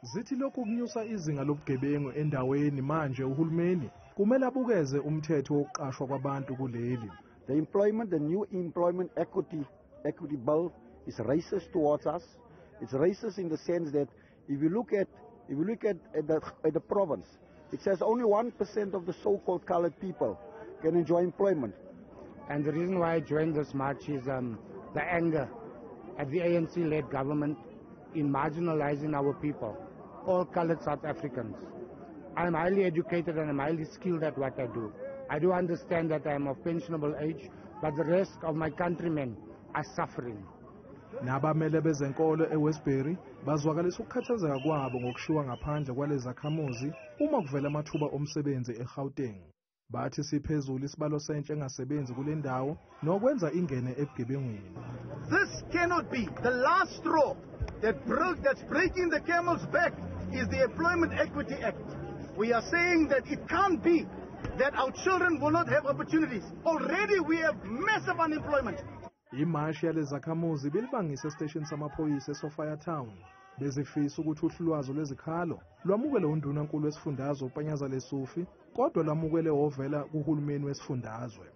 Zithi lokhu kunyusa izinga lobugebengu endaweni manje uhulumeni kumele abukeze umthetho wokuqashwa kwabantu kuleli. The new employment equity bill is racist towards us. It's racist in the sense that if you look at the province, it says only 1% of the so-called colored people can enjoy employment. And the reason why I joined this march is the anger at the ANC-led government in marginalizing our people, all colored South Africans. I'm highly educated and I'm highly skilled at what I do. I do understand that I'm of pensionable age, but the rest of my countrymen are suffering. Nabamele bezenkolo eWestbury bazwakalisa ukukhathazeka kwabo ngokushiywa ngaphandle kwalezakhamuzi uma kuvela amathuba omsebenzi eGauteng. Bathi siphezulu isibalo sentsha engasebenzi kule ndawo nokwenza ingene ebugebengwini. This cannot be. The last straw that's breaking the camel's back is the Employment Equity Act. We are saying that it can't be that our children will not have opportunities. Already we have massive unemployment. Imashi yalezakhamuzi bilibangisa Esiteshini Samaphoyisa eSophia Town. Bezifisa ukuthi uhlu lwazo lwezikhalo lwamukele undunankulu wesifundazwe uPanyaza leSufi, kodwa lwamukele ovela kuHulumeni wesifundazwe.